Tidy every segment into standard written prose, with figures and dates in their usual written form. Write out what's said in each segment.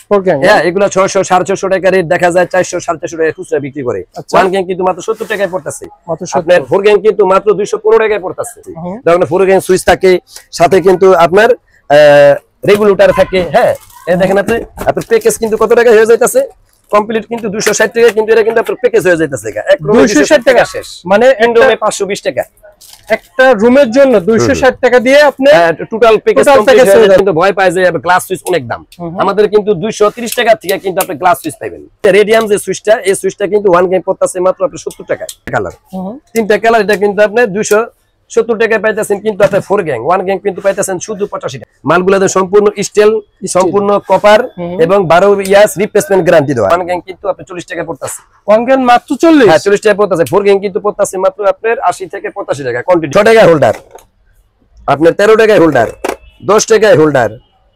Four gang হ্যাঁ, এগুলা 600 650 টাকা রেট দেখা যায়, 400 450 টাকা খুচরা বিক্রি করে। ওয়ান গ্যাং কিন্তু মাত্র 70 টাকায় পড়তেছে। আপনার ফোর গ্যাং কিন্তু মাত্র 215 টাকায় পড়তেছে। দেখুন ফোর গ্যাং সুইচ থাকে, সাথে কিন্তু আপনার রেগুলেটর থাকে। হ্যাঁ, এই দেখেন আপনি আপনার প্যাকেজ কিন্তু কত টাকা হয়ে যাইতাছে কমপ্লিট, কিন্তু 260 টাকা, কিন্তু এটা কিন্তু আপনার প্যাকেজ হয়ে যাইতাছে 260 টাকা শেষ, মানে রুমে 520 টাকা। একটা রুমের জন্য 260 টাকা দিয়ে আপনি টোটাল প্যাকেজ কিন্তু ভয় পায় যে গ্লাস সুইচ অনেক দাম। আমাদের কিন্তু 230 টাকা থেকে কিন্তু আপনি গ্লাস সুইচ পাবেন। রেডিয়াম যে সুইচটা, এই সুইচটা কিন্তু ওয়ান গ্যাং পড়তাছে মাত্র আপনি 70 টাকা কালার, তিনটা কালার, এটা কিন্তু আপনি 270 টাকায় পাইতেছেন। কিন্তু আপনি ফোর গ্যাং ওয়ান গ্যাং কিন্তু পাইতেছেন শুধু 85 টাকা। মালগুলোতে সম্পূর্ণ স্টিল, সম্পূর্ণ কপার এবং 12 ইয়ার্স রিপ্লেসমেন্ট গ্যারান্টি দেওয়া। ওয়ান গ্যাং কিন্তু আপনি 40 টাকা পড়তাছে। ওয়ান গ্যাং মাত্র 40? হ্যাঁ 40 টাকা পড়তাছে। ফোর গ্যাং কিন্তু পড়তাছে মাত্র আপনার 80 থেকে 85 টাকা কোয়ান্টিটি। 6 টাকায় হোল্ডার, আপনার 13 টাকায় হোল্ডার, 10 টাকায় হোল্ডার,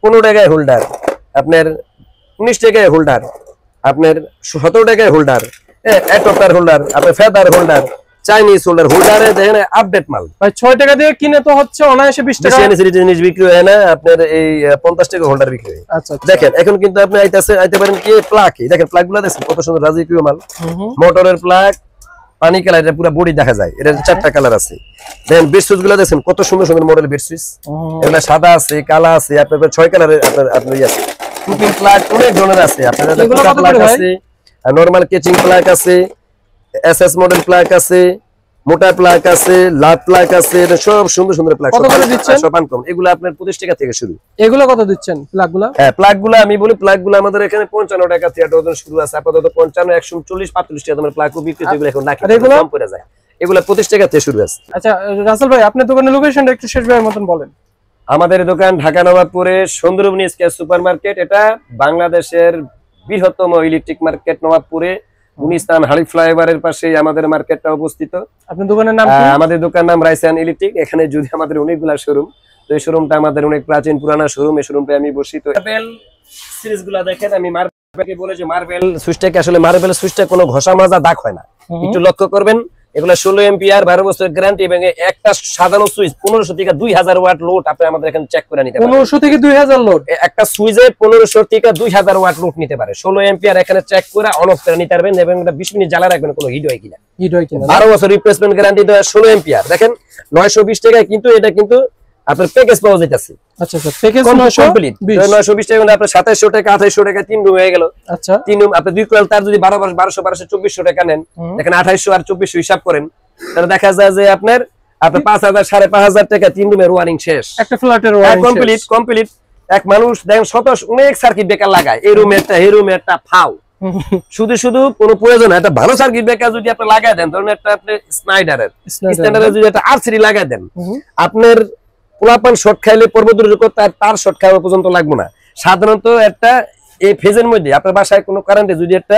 15 টাকায় হোল্ডার, আপনার 19 টাকায় হোল্ডার, আপনার 17 টাকায় হোল্ডার, অ্যাডপ্টার হোল্ডার, আপনার ফেদার হোল্ডার, চাইনিজ হোল্ডার। হোল্ডারে দেখেন আপডেট মাল ভাই 6 টাকা দিয়ে কিনে তো হচ্ছে অনায়াসে 20 টাকা জিনিস বিক্রি হয় না, আপনার এই 50 টাকা হোল্ডার বিক্রি হয়। আচ্ছা দেখেন এখন কিন্তু আপনি আইতে পারেন কি প্লাগ, দেখেন প্লাগগুলো দেখেন কত সুন্দর রাজকীয় মাল। মোটরের প্লাগ, পানি কালার, এটা পুরো বডি দেখা যায়। এটা 4টা কালার আছে। দেখেন বেড সুইচ গুলো দেখেন কত সুন্দর সুন্দর মডেল বেড সুইচ। এগুলা সাদা আছে, কালা আছে, আপনার 6 কালারের আপনার আছে। কুকিং প্লাগ অনেক ধরনের আছে। আপনার প্লাগ আছে, নরমাল কেচিং প্লাগ আছে, এসএস মডেল প্লাগ আছে, মোটা প্লাগ আছে, লাভ প্লাগ আছে। এটা সব সুন্দর সুন্দর প্লাগ। কত করে দিচ্ছেন? সব আনকম। এগুলো আপনার 25 টাকা থেকে শুরু। এগুলো কত দিচ্ছেন প্লাগগুলো? হ্যাঁ প্লাগগুলো আমি বলি, প্লাগগুলো আমাদের এখানে 55 টাকা থেকে ডজন শুরু আছে। আপাতত 55 140 45 টাকা দামের প্লাগও বিক্রি হচ্ছে। এগুলো এখন নাকি কম পড়ে যায়। এগুলো 25 টাকা থেকে শুরু আছে। আচ্ছা রাসেল ভাই, আপনার দোকানের লোকেশনটা একটু শেষবারের মতন বলেন। আমাদের দোকান ঢাকা নবাবপুরে সুন্দরবনী স্কয়ার সুপারমার্কেট। এটা বাংলাদেশের বৃহত্তম ইলেকট্রিক মার্কেট নবাবপুরে। গুলিস্তান হালিফ ফ্লাইওভারের পাশে আমাদের মার্কেটটা অবস্থিত। আপনার দোকানের নাম কি? আমাদের দোকানের নাম রাইসান ইলেকট্রিক। এখানে যদি আমাদের অনেকগুলা শোরুম, তো এই শোরুমটা আমাদের অনেক প্রাচীন পুরানা শোরুম। এই শোরুমটা আমি বসি। তো মার্বেল সিরিজগুলো দেখেন, আমি মার্বেলকে বলে যে মার্বেল সুইচটাকে আসলে মার্বেল সুইচটা কোনো ঘষা মাজা দাগ হয় না, একটু লক্ষ্য করবেন। এগুলা 16 এম্পিয়ার 12 বছরের গ্যারান্টি এবং একটা সাধারণ সুইচ 1500 থেকে 2000 ওয়াট লোড আপনি আমাদের এখানে চেক করে নিতে পারেন। 1500 থেকে 2000 লোড, একটা সুইচে 1500 থেকে 2000 ওয়াট লোড নিতে পারে। 16 এম্পিয়ার এখানে চেক করে অন অফ করে নিতে পারবেন এবং এটা 20 মিনিট জ্বালা রাখবেন, কোনো হিট হয় কিনা। 12 বছর রিপ্লেসমেন্ট গ্যারান্টি দেওয়া 16 এম্পিয়ার। দেখেন 920 টাকায় কিন্তু এটা কিন্তু আপনার প্যাকেজ পাওয়া যাইতাছে। আচ্ছা আচ্ছা, প্যাকেজ 920 টাকা আপনার 2700 টাকা 2800 টাকা 3 রুম হয়ে গেল। আচ্ছা 3 রুম আপনি 2 কোয়াল তার যদি 1200 2400 টাকা নেন, দেখেন 2800 আর 2400 হিসাব করেন, তাহলে দেখা যায় যে আপনার 5000 5500 টাকা 3 রুমের ওয়ারিং শেষ। একটা ফ্ল্যাটের ওয়ারিং কমপ্লিট। এক মানুষ দেখেন অনেক সার্কিট ব্রেকার লাগায়, এই রুমে একটা এই রুমে একটা ফাও। শুধু কোনো প্রয়োজন একটা ভালো সার্কিট ব্রেকার যদি আপনি লাগায় দেন, ধরুন একটা আপনি স্নাইডারের যদি একটা আরসিডি লাগায় দেন, আপনার পোলাপান শর্ট খাইলে পর্বতের তার শর্ট খাওয়া পর্যন্ত লাগবে না। সাধারণত একটা এই ফেজের মধ্যে আপনার বাসায় কোনো কারেন্টে যদি একটা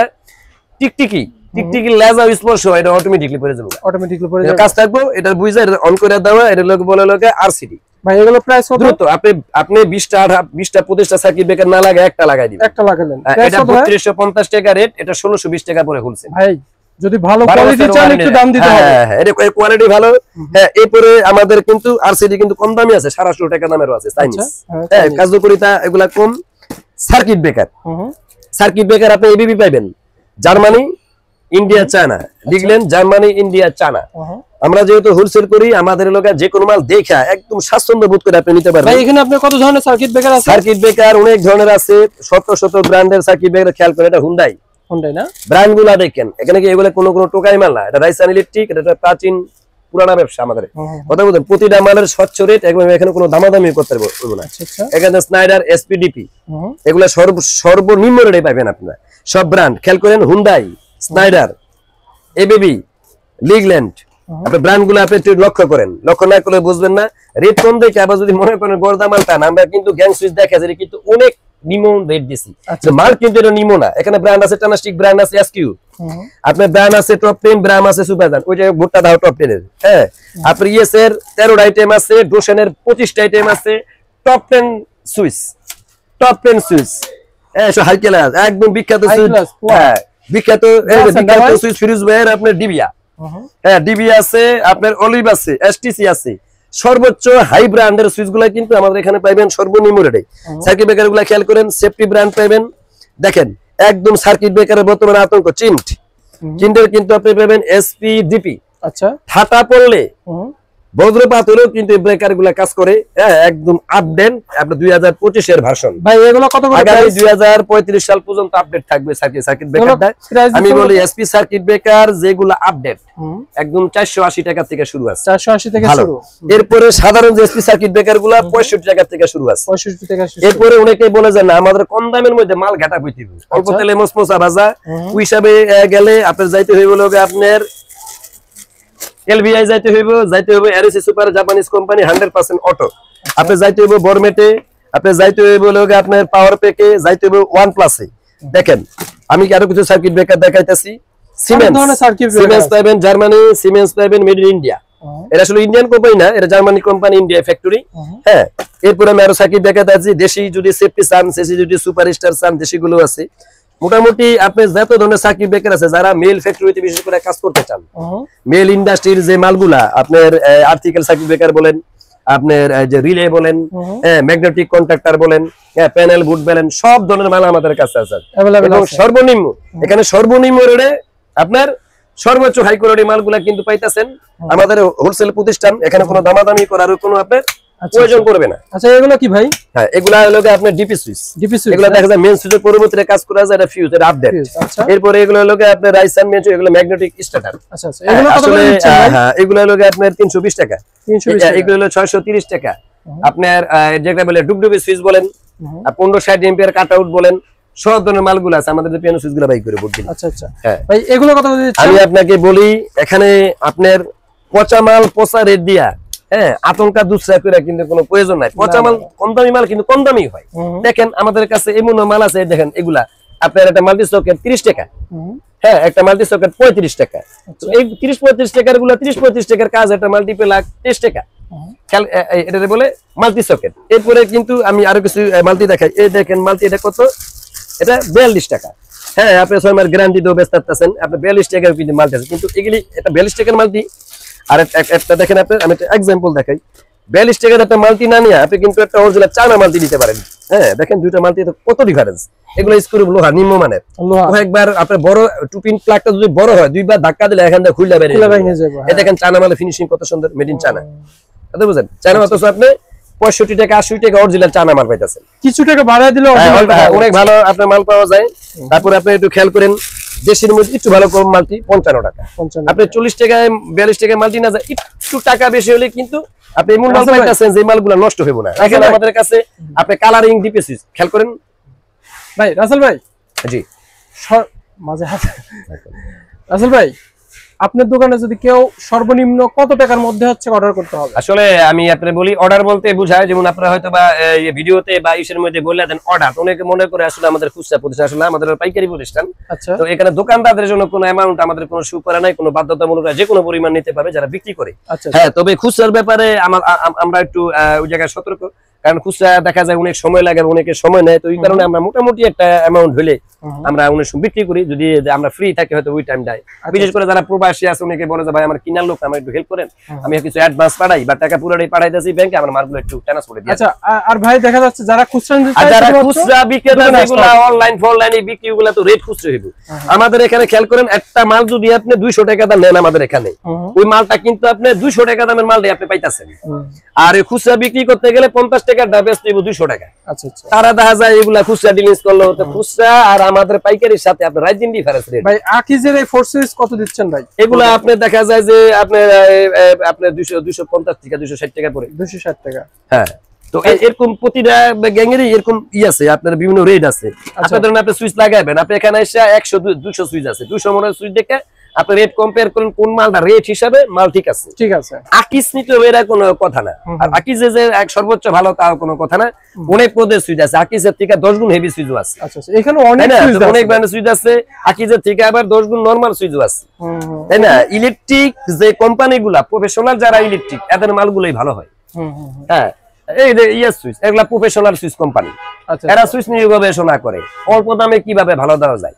টিকটিকি লেজা স্পর্শ হয়, এটা অটোমেটিক্যালি পড়ে যাবে। কাজ থাকবো এটা বুঝে অন করে দেওয়া, এটা লোক বলে লোকে আরসিডি। ভাই এগুলো প্রাইস কত? দ্রুত আপনি 20টা 20টা সার্কিট ব্রেকার না লাগায় একটা লাগাই দিবেন। একটা লাগালেন, এটা 3250 টাকা রেট, এটা 1620 টাকা পরে হোলসেল। ভাই যদি ভালো কোয়ালিটি চান একটু দাম দিতে হবে। হ্যাঁ এটা কোয়ালিটি ভালো। হ্যাঁ এরপরে আমাদের কিন্তু আরসিডি কিন্তু কম দামি আছে, 750 টাকা দামেরও আছে চাইনিজ। হ্যাঁ কার্যকারিতা এগুলা কম। সার্কিট ব্রেকার আপনি এবিবি পাবেন, জার্মানি ইন্ডিয়া চায়না, লিখলেন জার্মানি ইন্ডিয়া চায়না। আমরা যেহেতু হোলসেল করি, আমাদের লোকের যে কোনো মাল দেখা একদম স্বাচ্ছন্দ্য বোধ করে আপনি নিতে পারবেন। এখানে আপনি কত ধরনের সার্কিট ব্রেকার আছে? সার্কিট ব্রেকার অনেক ধরনের আছে, শত ব্র্যান্ডের সার্কিট ব্রেকার। খেয়াল করে এটা হুন্ডাই না ব্র্যান্ডগুলো দেখেন, এখানে কি এগুলো কোনো টোকাই মাল না। এটা রাইসান ইলেকট্রিক, এটা প্রাচীন পুরানা ব্যবসা আমাদের। কথা বলতেন প্রতিটা মালের স্বচ্ছ রেট, এবং এখানে কোনো দামাদামি করতে পারবো না। এখানে স্নাইডার এসপিডিপি এগুলো সর্বনিম্ন রেটে পাবেন আপনারা। সব ব্র্যান্ড খেয়াল করেন, হুন্ডাই, স্নাইডার, এবিবি, লিগল্যান্ড, আপনি ব্র্যান্ডগুলো আপনি একটু লক্ষ্য করেন। লক্ষ্য না করলে বুঝবেন না। রেট কম দেখে আবার যদি মনে করেন গড়দা মাল টান, আমরা কিন্তু গ্যাং সুইচ দেখা যায় কিন্তু অনেক নিমো রেট দিছি। মাল কিন্তু এটা নিমো না। এখানে ব্র্যান্ড আছে টানাস্টিক, ব্র্যান্ড আছে এসকিউ, আপনার ব্র্যান্ড আছে টপ 10, ব্র্যান্ড আছে সুপারজান, ওইটা ভুট্টা দাও টপ 10 এর। হ্যাঁ আপনার ইএস এর 13টা আইটেম আছে, ডোশনের 25টা আইটেম আছে। টপ 10 সুইচ, হ্যাঁ হাই ক্লাস একদম বিখ্যাত সুইচ। হ্যাঁ বিখ্যাত সুইচ ফিরোজ ভাইয়ের আপনার ডিবিয়া। হ্যাঁ ডিবিয়া আছে, আপনার অলিভ আছে, এসটিসি আছে, সর্বোচ্চ হাই ব্র্যান্ডের সুইচ গুলা কিন্তু আমাদের এখানে পাইবেন সর্বনিম্ন রেটে। সার্কিট ব্রেকার গুলা খেয়াল করেন, সেফটি ব্র্যান্ড পাইবেন। দেখেন একদম সার্কিট ব্রেকারের বর্তমানে আতঙ্ক চিন্টের কিন্তু আপনি পাবেন এসপি ডিপি। আচ্ছা, ফাটা পড়লে বজ্রপাত হলেও কিন্তু ব্রেকার গুলা কাজ করে। হ্যাঁ, একদম আপডেট আপনার 2025 এর ভার্সন। ভাই এগুলো কত করে? আগামী 2035 সাল পর্যন্ত আপডেট থাকবে সার্কিট ব্রেকারটা। আমি বলি এসপি সার্কিট ব্রেকার যেগুলো আপডেট একদম 480 টাকা থেকে শুরু আছে। 480 থেকে শুরু। এরপরে সাধারণ যে এসপি সার্কিট ব্রেকার গুলা 65 টাকা থেকে শুরু আছে। 65 টাকা শুরু। এরপরে অনেকে বলে যে না আমাদের কম দামের মধ্যে মাল ঘাটা হইতে হবে, অল্প তেলে মসমসা ভাজা, ওই হিসাবে গেলে আপনার যাইতে হইব লোকে আপনার এলভিআই যাইতে হইব এরএসি সুপার জাপানিজ কোম্পানি 100% অটো। আপনি যাইতে হইব বরমেটে, আপনি যাইতে হইব লোকে আপনার পাওয়ার প্যাকে, যাইতে হইব ওয়ান প্লাসে। দেখেন আমি আরো কিছু সার্কিট ব্রেকার দেখাইতেছি। সিমেন্স পাইবেন জার্মানি, সিমেন্স পাইবেন মেড ইন ইন্ডিয়া। এটা আসলে ইন্ডিয়ান কোম্পানি না, এটা জার্মানি কোম্পানি, ইন্ডিয়া ফ্যাক্টরি। হ্যাঁ, এরপরে আমি আরো সার্কিট দেখাইতেছি। দেশি যদি সেফটি চান, দেশি যদি সুপারস্টার চান, দেশিগুলো আছে। মোটামুটি আপনি যত ধরনের সার্কিট ব্রেকার আছে, যারা মেল ফ্যাক্টরিতে বিশেষ করে কাজ করতে চান, মেল ইন্ডাস্ট্রির যে মালগুলা আপনার আর্টিকেল সার্কিট ব্রেকার বলেন, আপনার যে রিলে বলেন, ম্যাগনেটিক কন্ট্রাক্টর বলেন, প্যানেল বুট বলেন, সব ধরনের মাল আমাদের কাছে আছে। এবং সর্বনিম্ন এখানে সর্বনিম্ন রেটে আপনার সর্বোচ্চ হাই কোয়ালিটি মালগুলা কিন্তু পাইতেছেন। আমাদের হোলসেল প্রতিষ্ঠান, এখানে কোনো দামাদামি করার কোনো আপনার প্রয়োজন পড়বে না। আচ্ছা, এগুলো কি ভাই? হ্যাঁ, এগুলা হলো আপনার ডিপি সুইচ। এগুলা দেখা যায় মেইন সুইচের পরবর্তীতে কাজ করা যায়, এটা ফিউজ, এটা আপডেট। এরপরে এগুলো হলো আপনার রাইসান মেইন, এগুলো ম্যাগনেটিক স্টার্টার। আচ্ছা আচ্ছা, এগুলো কত করে দিচ্ছেন ভাই? হ্যাঁ, এগুলো হলো আপনার 320 টাকা। এগুলো হলো 630 টাকা। আপনার যেটা বলে ডুবডুবি সুইচ বলেন, 1560 এম্পিয়ার কাট আউট বলেন, সব ধরনের মালগুলো আছে আমাদের যে পিয়ানো সুইচগুলো বাই করে বলছি। আচ্ছা আচ্ছা, হ্যাঁ ভাই এগুলো কত করে দিচ্ছেন? আমি আপনাকে বলি এখানে আপনার পচা মাল পচা রেট দিয়া, হ্যাঁ, আতঙ্কা দুসরা করে কিন্তু কোনো প্রয়োজন নাই। পচা মাল কম দামি মাল কিন্তু কম দামি হয়। দেখেন আমাদের কাছে এমন মাল আছে, দেখেন এগুলা আপনার একটা মাল্টি সকেট 30 টাকা, হ্যাঁ, একটা মাল্টি সকেট 35 টাকা। এই 30-35 টাকার গুলা 30-35 টাকার কাজ, একটা মাল্টিপ্লাগ 23 টাকা। এটা বলে মাল্টি সকেট। এরপরে কিন্তু আমি আরো কিছু মাল্টি দেখাই। এই দেখেন মাল্টি, এটা কত? এটা 42 টাকা। হ্যাঁ, আপনি 6 মাস গ্যারান্টি দিয়েও বেচতে পারতেছেন। আপনি 42 টাকার কিন্তু মাল্টি আছে, কিন্তু এগুলি এটা 42 টাকার মাল্টি। আর একটা দেখেন আপনার, আমি একটা এক্সাম্পল দেখাই। 42 টাকার একটা মাল্টি না নিয়ে আপনি কিন্তু একটা অরিজিনাল চায়না মাল্টি নিতে পারেন। হ্যাঁ, দেখেন দুইটা মাল্টি কত ডিফারেন্স। এগুলো স্ক্রু লোহা নিম্নমানের। একবার আপনার বড় টুপিন প্লাগটা যদি বড় হয়, দুইবার ধাক্কা দিলে এখান থেকে খুলে বেরিয়ে যাবে। এই দেখেন চায়না মালের ফিনিশিং কত সুন্দর, মেড ইন চায়না। কথা বুঝেন? চায়না অথচ আপনি 65 টাকা 80 টাকা অরিজিনাল চায়না মাল পাইতেছেন। কিছু টাকা বাড়ায় দিলে অনেক ভালো আপনার মাল পাওয়া যায়। তারপরে আপনি একটু খেয়াল করেন, দেশের মধ্যে একটু ভালো কম মাল্টি 55 টাকা। আপনি 40 টাকায় 42 টাকায় মাল্টি না যায়, একটু টাকা বেশি হলে কিন্তু আপনি এমন মাল পাইতেছেন যে মালগুলো নষ্ট হইব না। এখন আমাদের কাছে আপনি কালারিং ডিপি সুইচ খেয়াল করেন ভাই। রাসেল ভাই, জি মাঝে হাত। রাসেল ভাই, আপনার দোকানে যদি কেউ সর্বনিম্ন কত টাকার মধ্যে হচ্ছে অর্ডার করতে হবে? আসলে আমি আপনাদের বলি, অর্ডার বলতে বোঝায় যেমন আপনারা হয়তো বা এই ভিডিওতে বা ইসের মধ্যে বললে দেন অর্ডার, অনেকে মনে করে আসলে আমাদের খুচরা প্রতিষ্ঠান, আসলে আমাদের পাইকারি প্রতিষ্ঠান। আচ্ছা, তো এখানে দোকানদারদের জন্য কোনো অ্যামাউন্ট আমাদের কোনো শু করা নাই, কোনো বাধ্যতামূলক যে কোনো পরিমাণ নিতে পারবে যারা বিক্রি করে। হ্যাঁ, তবে খুচরার ব্যাপারে আমরা একটু ওই জায়গায় সতর্ক, কারণ খুচরা দেখা যায় অনেক সময় লাগে, অনেকের সময় নেয়। তো এই কারণে আমরা মোটামুটি একটা অ্যামাউন্ট হলে আমরা অনেক সময় বিক্রি করি, যদি আমরা ফ্রি থাকি হয়তো ওই টাইম দেয়। বিশেষ করে যারা প্রবাসী আছে, অনেকে বলে যে ভাই আমার কিনার লোক, আমার একটু হেল্প করেন, আমি কিছু অ্যাডভান্স পাঠাই বা টাকা পুরোটাই পাঠাইতেছি ব্যাংকে, আমার মালগুলো একটু ট্রান্সফার করে দিই। আচ্ছা, আর ভাই দেখা যাচ্ছে যারা খুচরা বিক্রেতা যেগুলো অনলাইন ফনলাইনে বিক্রি, ওগুলো তো রেট খুচরা হইব। আমাদের এখানে খেয়াল করেন, একটা মাল যদি আপনি 200 টাকা দাম নেন আমাদের এখানে, ওই মালটা কিন্তু আপনি 200 টাকা দামের মালটাই আপনি পাইতেছেন। আর খুচরা বিক্রি করতে গেলে 50 টাকার দাম বেচতে 200 টাকা। আচ্ছা আচ্ছা, তারা দেখা যায় এগুলা খুচরা ডিলিংস করলো, তো খুচরা আর আমাদের পাইকারির সাথে আপনার রাইট দিন ডিফারেন্স রেট। ভাই আকিজের এই ফোর্সেস কত দিচ্ছেন ভাই? এগুলা আপনি দেখা যায় যে আপনার 250 থেকে 260 টাকা পড়ে। 260 টাকা। হ্যাঁ, তো এরকম প্রতিটা গ্যাংয়েরই এরকম আছে, আপনার বিভিন্ন রেট আছে। আপনি ধরেন আপনি সুইচ লাগাবেন, আপনি এখানে এসে 100-200 সুইচ আছে, 200 মডেল সুইচ দেখে আপনি রেট কম্পেয়ার করেন, কোন মালটা রেট হিসাবে মাল ঠিক আছে। ঠিক আছে, আকিজ নিতে হবে এটা কোনো কথা না। আর আকিজে যে সর্বোচ্চ ভালো তাও কোনো কথা না। অনেক পদের সুইচ আছে, আকিজের থেকে 10 গুণ হেভি সুইচও আছে। আচ্ছা, এখানে অনেক ব্র্যান্ডের সুইচ আছে, আকিজের থেকে আবার 10 গুণ নরমাল সুইচও আছে, তাই না? ইলেকট্রিক যে কোম্পানিগুলা প্রফেশনাল, যারা ইলেকট্রিক, এদের মালগুলোই ভালো হয়। হ্যাঁ, এই যে ইয়াস সুইচ, এগুলা প্রফেশনাল সুইচ কোম্পানি, এরা সুইচ নিয়ে গবেষণা করে অল্প দামে কিভাবে ভালো দেওয়া যায়।